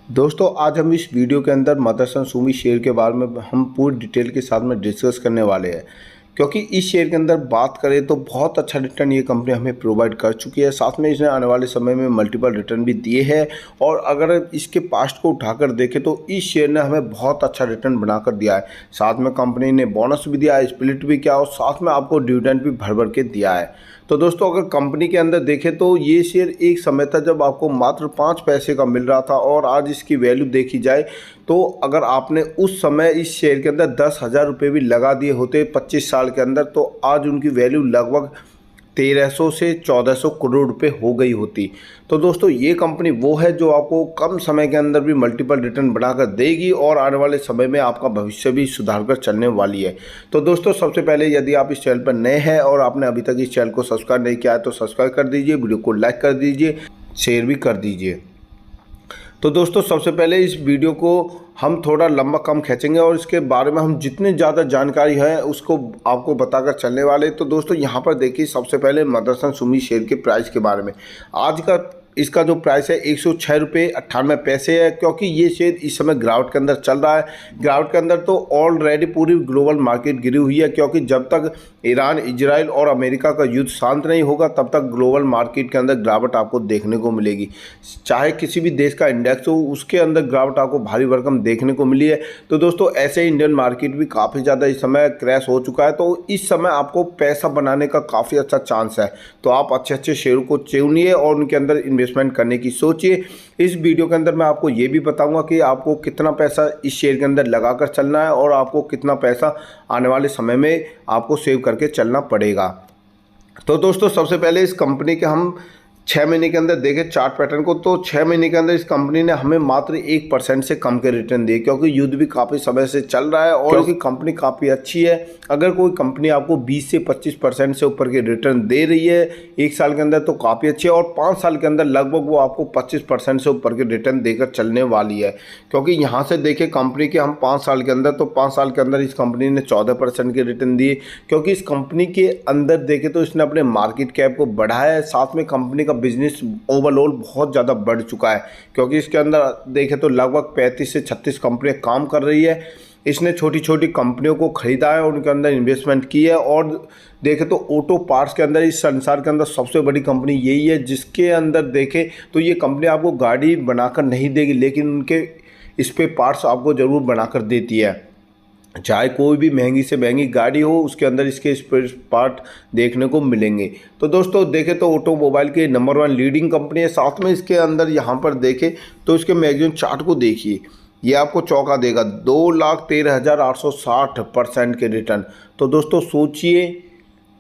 दोस्तों आज हम इस वीडियो के अंदर मदरसन सुमी शेयर के बारे में हम पूरी डिटेल के साथ में डिस्कस करने वाले हैं। क्योंकि इस शेयर के अंदर बात करें तो बहुत अच्छा रिटर्न ये कंपनी हमें प्रोवाइड कर चुकी है। साथ में इसने आने वाले समय में मल्टीपल रिटर्न भी दिए हैं और अगर इसके पास्ट को उठाकर देखें तो इस शेयर ने हमें बहुत अच्छा रिटर्न बनाकर दिया है। साथ में कंपनी ने बोनस भी दिया है, स्प्लिट भी किया और साथ में आपको डिविडेंड भी भर भर के दिया है। तो दोस्तों अगर कंपनी के अंदर देखें तो ये शेयर एक समय था जब आपको मात्र 5 पैसे का मिल रहा था और आज इसकी वैल्यू देखी जाए तो अगर आपने उस समय इस शेयर के अंदर 10,000 रुपये भी लगा दिए होते 25 साल के अंदर तो आज उनकी वैल्यू लगभग 1300 से 1400 करोड़ रुपए हो गई होती। तो दोस्तों ये कंपनी वो है जो आपको कम समय के अंदर भी मल्टीपल रिटर्न बनाकर देगी और आने वाले समय में आपका भविष्य भी सुधार कर चलने वाली है। तो दोस्तों सबसे पहले यदि आप इस चैनल पर नए हैं और आपने अभी तक इस चैनल को सब्सक्राइब नहीं किया है तो सब्सक्राइब कर दीजिए, वीडियो को लाइक कर दीजिए, शेयर भी कर दीजिए। तो दोस्तों सबसे पहले इस वीडियो को हम थोड़ा लंबा कम खींचेंगे और इसके बारे में हम जितनी ज़्यादा जानकारी है उसको आपको बताकर चलने वाले। तो दोस्तों यहाँ पर देखिए सबसे पहले मदरसन सुमी शेयर के प्राइस के बारे में। आज का इसका जो प्राइस है 106 रुपये 98 पैसे है, क्योंकि ये शेयर इस समय गिरावट के अंदर चल रहा है। गिरावट के अंदर तो ऑलरेडी पूरी ग्लोबल मार्केट गिरी हुई है, क्योंकि जब तक ईरान, इजराइल और अमेरिका का युद्ध शांत नहीं होगा तब तक ग्लोबल मार्केट के अंदर गिरावट आपको देखने को मिलेगी। चाहे किसी भी देश का इंडेक्स हो उसके अंदर गिरावट आपको भारी भरकम देखने को मिली है। तो दोस्तों ऐसे ही इंडियन मार्केट भी काफ़ी ज़्यादा इस समय क्रैश हो चुका है। तो इस समय आपको पैसा बनाने का काफ़ी अच्छा चांस है। तो आप अच्छे अच्छे शेयरों को चुनिए और उनके अंदर इन्वेस्टमेंट करने की सोचिए। इस वीडियो के अंदर मैं आपको ये भी बताऊंगा कि आपको कितना पैसा इस शेयर के अंदर लगाकर चलना है और आपको कितना पैसा आने वाले समय में आपको सेव करके चलना पड़ेगा। तो दोस्तों सबसे पहले इस कंपनी के हम 6 महीने के अंदर देखें चार्ट पैटर्न को, तो 6 महीने के अंदर इस कंपनी ने हमें मात्र 1% से कम के रिटर्न दिए, क्योंकि युद्ध भी काफ़ी समय से चल रहा है और क्योंकि कंपनी काफ़ी अच्छी है। अगर कोई कंपनी आपको 20 से 25% से ऊपर के रिटर्न दे रही है एक साल के अंदर तो काफ़ी अच्छी है और 5 साल के अंदर लगभग वो आपको 25% से ऊपर के रिटर्न देकर चलने वाली है। क्योंकि यहाँ से देखें कंपनी के हम 5 साल के अंदर, तो 5 साल के अंदर इस कंपनी ने 14% के रिटर्न दिए। क्योंकि इस कंपनी के अंदर देखें तो इसने अपने मार्केट कैप को बढ़ाया है, साथ में कंपनी का बिजनेस ओवरऑल बहुत ज़्यादा बढ़ चुका है। क्योंकि इसके अंदर देखें तो लगभग 35 से 36 कंपनियां काम कर रही है। इसने छोटी छोटी कंपनियों को खरीदा है और उनके अंदर इन्वेस्टमेंट की है। और देखें तो ऑटो पार्ट्स के अंदर इस संसार के अंदर सबसे बड़ी कंपनी यही है, जिसके अंदर देखें तो ये कंपनी आपको गाड़ी बनाकर नहीं देगी लेकिन उनके इस पे पार्ट्स आपको ज़रूर बनाकर देती है। चाहे कोई भी महंगी से महंगी गाड़ी हो उसके अंदर इसके स्पेयर पार्ट देखने को मिलेंगे। तो दोस्तों देखें तो ऑटोमोबाइल के नंबर 1 लीडिंग कंपनी है। साथ में इसके अंदर यहाँ पर देखें तो इसके मैगजीन चार्ट को देखिए, ये आपको चौंका देगा। 2,13,860% के रिटर्न। तो दोस्तों सोचिए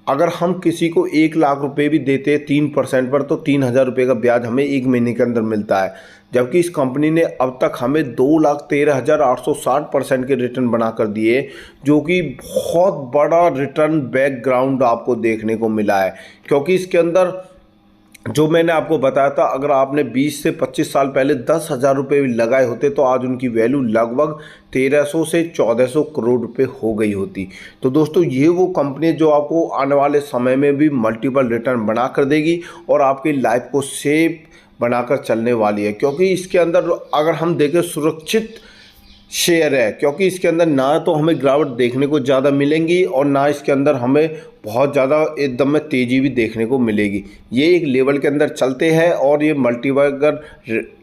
अगर हम किसी को 1,00,000 रुपये भी देते हैं 3% पर तो 3,000 रुपये का ब्याज हमें एक महीने के अंदर मिलता है। जबकि इस कंपनी ने अब तक हमें 2,13,860% के रिटर्न बनाकर दिए, जो कि बहुत बड़ा रिटर्न बैकग्राउंड आपको देखने को मिला है। क्योंकि इसके अंदर जो मैंने आपको बताया था अगर आपने 20 से 25 साल पहले 10,000 रुपये भी लगाए होते तो आज उनकी वैल्यू लगभग 1300 से 1400 करोड़ रुपए हो गई होती। तो दोस्तों ये वो कंपनी जो आपको आने वाले समय में भी मल्टीपल रिटर्न बना कर देगी और आपकी लाइफ को सेफ बनाकर चलने वाली है। क्योंकि इसके अंदर अगर हम देखें सुरक्षित शेयर है, क्योंकि इसके अंदर ना तो हमें गिरावट देखने को ज़्यादा मिलेंगी और ना इसके अंदर हमें बहुत ज़्यादा एकदम में तेज़ी भी देखने को मिलेगी। ये एक लेवल के अंदर चलते हैं और ये मल्टीपल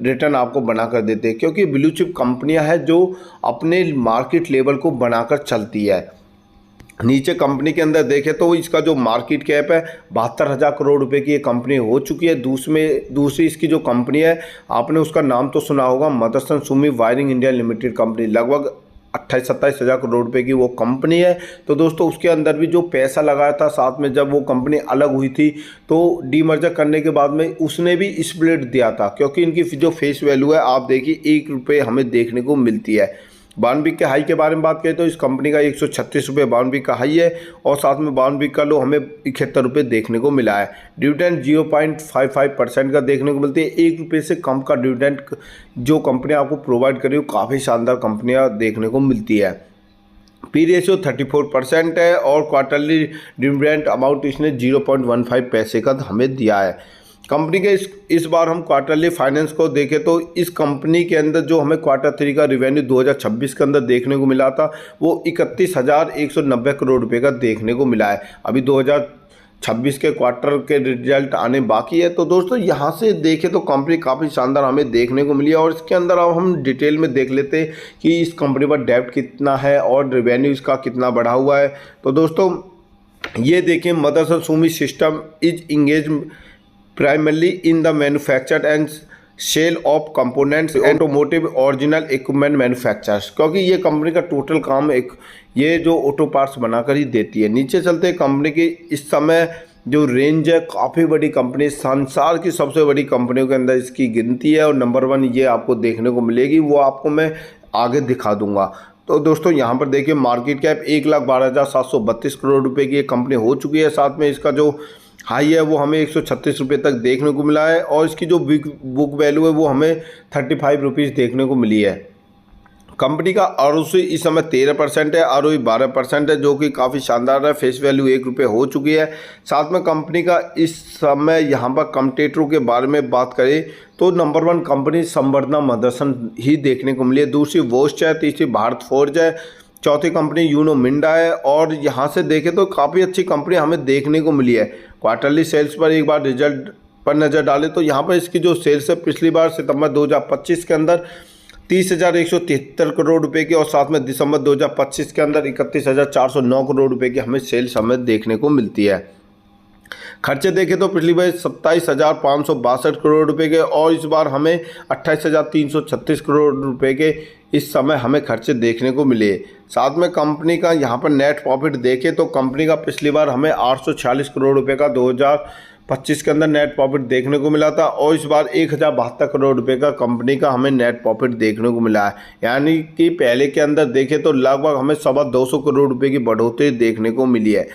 रिटर्न आपको बनाकर देते हैं, क्योंकि ब्लू चिप कंपनियां हैं जो अपने मार्केट लेवल को बनाकर चलती है। नीचे कंपनी के अंदर देखें तो इसका जो मार्केट कैप है 72,000 करोड़ रुपए की ये कंपनी हो चुकी है। दूसरी इसकी जो कंपनी है आपने उसका नाम तो सुना होगा, Motherson Sumi wiring India limited company, लगभग 28-27 करोड़ रुपए की वो कंपनी है। तो दोस्तों उसके अंदर भी जो पैसा लगाया था साथ में जब वो कंपनी अलग हुई थी तो डीमर्जर करने के बाद में उसने भी स्प्लिट दिया था। क्योंकि इनकी जो फेस वैल्यू है आप देखिए 1 रुपये हमें देखने को मिलती है। बानबिक के हाई के बारे में बात करें तो इस कंपनी का 136 रुपये बानबिक का हाई है और साथ में बानबिक का लो हमें 71 रुपये देखने को मिला है। डिविडेंड 0.55% का देखने को मिलती है। 1 रुपये से कम का डिविडेंड जो कंपनी आपको प्रोवाइड करी वो काफ़ी शानदार कंपनियां देखने को मिलती है। पी रेशियो 34% है और क्वार्टरली डिविडेंड अमाउंट इसने 0.15 पैसे का हमें दिया है। कंपनी के इस बार हम क्वार्टरली फाइनेंस को देखें तो इस कंपनी के अंदर जो हमें क्वार्टर 3 का रिवेन्यू 2026 के अंदर देखने को मिला था वो 31,190 करोड़ रुपए का देखने को मिला है। अभी 2026 के क्वार्टर के रिजल्ट आने बाकी है। तो दोस्तों यहाँ से देखें तो कंपनी काफ़ी शानदार हमें देखने को मिली है। और इसके अंदर अब हम डिटेल में देख लेते हैं कि इस कंपनी पर डेब्ट कितना है और रिवेन्यू इसका कितना बढ़ा हुआ है। तो दोस्तों ये देखें, Motherson Sumi system is engage primarily in the manufacture and sale of components automotive original equipment manufacturers, क्योंकि ये कंपनी का टोटल काम ये जो ऑटो पार्ट्स बनाकर ही देती है। नीचे चलते हैं, कंपनी की इस समय जो रेंज है काफ़ी बड़ी कंपनी, संसार की सबसे बड़ी कंपनियों के अंदर इसकी गिनती है और नंबर 1 ये आपको देखने को मिलेगी, वो आपको मैं आगे दिखा दूंगा। तो दोस्तों यहाँ पर देखिए, मार्केट कैप 1,12,732 करोड़ रुपए की ये कंपनी हो चुकी है। साथ में इसका जो हाई है वो हमें 136 रुपये तक देखने को मिला है और इसकी जो बुक वैल्यू है वो हमें 35 रुपीज़ देखने को मिली है। कंपनी का ROC इस समय 13% है, ROE 12% है, जो कि काफ़ी शानदार है। फेस वैल्यू 1 रुपये हो चुकी है। साथ में कंपनी का इस समय यहाँ पर कॉम्पिटिटरों के बारे में बात करें तो नंबर 1 कंपनी संवर्धना मदरसन ही देखने को मिली है, दूसरी वोस्ट है, तीसरी भारत फोर्ज है, चौथी कंपनी यूनो मिंडा है। और यहाँ से देखें तो काफ़ी अच्छी कंपनी हमें देखने को मिली है। क्वार्टरली सेल्स पर एक बार रिजल्ट पर नज़र डालें तो यहाँ पर इसकी जो सेल्स है पिछली बार सितंबर 2025 के अंदर 30,173 करोड़ रुपए की और साथ में दिसंबर 2025 के अंदर 31,409 करोड़ रुपए की हमें सेल्स हमें देखने को मिलती है। खर्चे देखें तो पिछली बार 27,562 करोड़ रुपए के और इस बार हमें 28,336 करोड़ रुपए के इस समय हमें खर्चे देखने को मिले। साथ में कंपनी का यहाँ पर नेट प्रॉफिट देखें तो कंपनी का पिछली बार हमें 846 करोड़ रुपए का 2025 के अंदर नेट प्रॉफिट देखने को मिला था और इस बार 1,072 करोड़ रुपए का कंपनी का हमें नेट प्रॉफिट देखने को मिला है। यानी कि पहले के अंदर देखें तो लगभग हमें 225 करोड़ रुपए की बढ़ोतरी देखने को मिली है।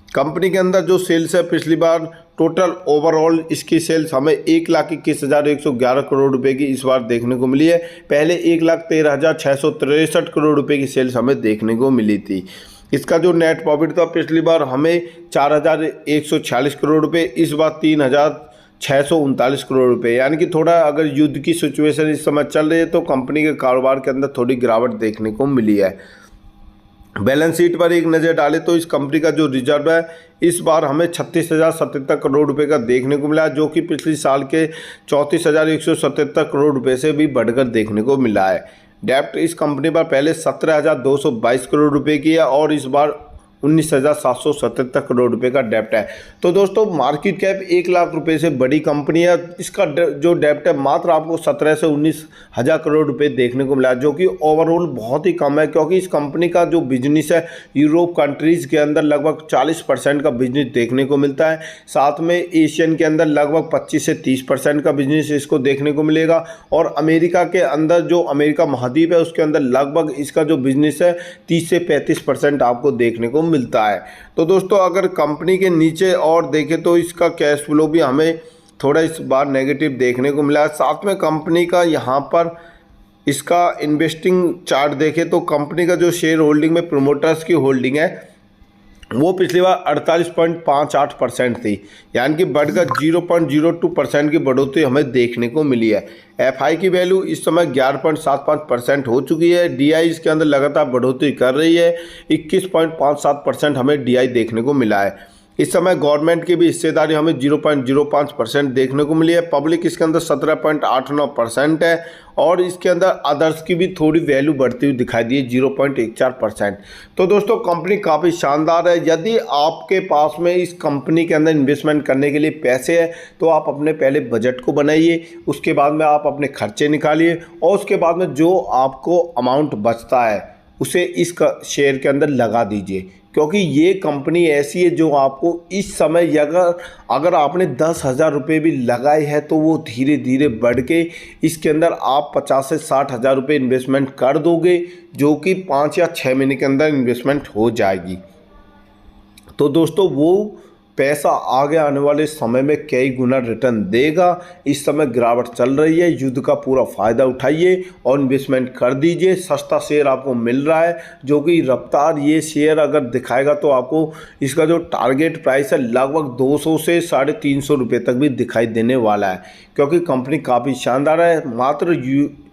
कंपनी के अंदर जो सेल्स है पिछली बार टोटल ओवरऑल इसकी सेल्स हमें 1,21,111 करोड़ रुपए की इस बार देखने को मिली है। पहले 1,13,663 करोड़ रुपए की सेल्स हमें देखने को मिली थी। इसका जो नेट प्रॉफिट था पिछली बार हमें 4,146 करोड़ रुपए, इस बार 3,639 करोड़ रुपए। यानी कि थोड़ा अगर युद्ध की सिचुएशन इस समय चल रही है तो कंपनी के कारोबार के अंदर थोड़ी गिरावट देखने को मिली है। बैलेंस शीट पर एक नज़र डालें तो इस कंपनी का जो रिजर्व है इस बार हमें 36,077 करोड़ रुपए का देखने को मिला है, जो कि पिछले साल के 34,177 करोड़ रुपए से भी बढ़कर देखने को मिला है। डेप्ट इस कंपनी पर पहले 17,222 करोड़ रुपए की है और इस बार 19,777 करोड़ रुपए का डेप्ट है। तो दोस्तों मार्केट कैप 1 लाख रुपए से बड़ी कंपनी है। इसका जो डेप्ट है मात्र आपको 17 से 19,000 करोड़ रुपए देखने को मिला, जो कि ओवरऑल बहुत ही कम है, क्योंकि इस कंपनी का जो बिजनेस है यूरोप कंट्रीज़ के अंदर लगभग 40% का बिजनेस देखने को मिलता है। साथ में एशियन के अंदर लगभग 25 से 30% का बिजनेस इसको देखने को मिलेगा और अमेरिका के अंदर जो अमेरिका महाद्वीप है उसके अंदर लगभग इसका जो बिजनेस है 30 से 35% आपको देखने को मिलता है। तो दोस्तों अगर कंपनी के नीचे और देखें तो इसका कैश फ्लो भी हमें थोड़ा इस बार नेगेटिव देखने को मिला है। साथ में कंपनी का यहाँ पर इसका इन्वेस्टिंग चार्ट देखें तो कंपनी का जो शेयर होल्डिंग में प्रोमोटर्स की होल्डिंग है वो पिछली बार 48.58% थी, यानी कि बढ़कर 0.02% की बढ़ोतरी हमें देखने को मिली है। एफआई की वैल्यू इस समय 11.75% हो चुकी है। डीआई इसके अंदर लगातार बढ़ोतरी कर रही है, 21.57% हमें डीआई देखने को मिला है। इस समय गवर्नमेंट की भी हिस्सेदारी हमें 0.05% देखने को मिली है। पब्लिक इसके अंदर 17.89% है और इसके अंदर अदर्स की भी थोड़ी वैल्यू बढ़ती हुई दिखाई दी है 0.14%। तो दोस्तों कंपनी काफ़ी शानदार है। यदि आपके पास में इस कंपनी के अंदर इन्वेस्टमेंट करने के लिए पैसे हैं तो आप अपने पहले बजट को बनाइए, उसके बाद में आप अपने खर्चे निकालिए और उसके बाद में जो आपको अमाउंट बचता है उसे इस शेयर के अंदर लगा दीजिए, क्योंकि ये कंपनी ऐसी है जो आपको इस समय अगर आपने 10,000 रुपये भी लगाए हैं तो वो धीरे धीरे बढ़ के इसके अंदर आप 50 से 60,000 रुपये इन्वेस्टमेंट कर दोगे, जो कि 5 या 6 महीने के अंदर इन्वेस्टमेंट हो जाएगी। तो दोस्तों वो पैसा आगे आने वाले समय में कई गुना रिटर्न देगा। इस समय गिरावट चल रही है, युद्ध का पूरा फ़ायदा उठाइए और इन्वेस्टमेंट कर दीजिए। सस्ता शेयर आपको मिल रहा है, जो कि रफ्तार ये शेयर अगर दिखाएगा तो आपको इसका जो टारगेट प्राइस है लगभग 200 से 350 रुपये तक भी दिखाई देने वाला है, क्योंकि कंपनी काफ़ी शानदार है। मात्र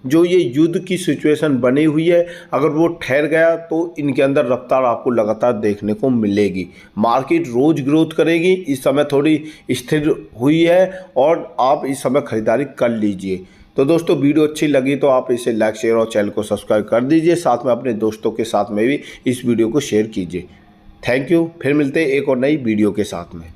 जो ये युद्ध की सिचुएशन बनी हुई है, अगर वो ठहर गया तो इनके अंदर रफ्तार आपको लगातार देखने को मिलेगी। मार्केट रोज ग्रोथ करेगी, इस समय थोड़ी स्थिर हुई है और आप इस समय खरीदारी कर लीजिए। तो दोस्तों, वीडियो अच्छी लगी तो आप इसे लाइक, शेयर और चैनल को सब्सक्राइब कर दीजिए। साथ में अपने दोस्तों के साथ में भी इस वीडियो को शेयर कीजिए। Thank you. फिर मिलते हैं एक और नई वीडियो के साथ में।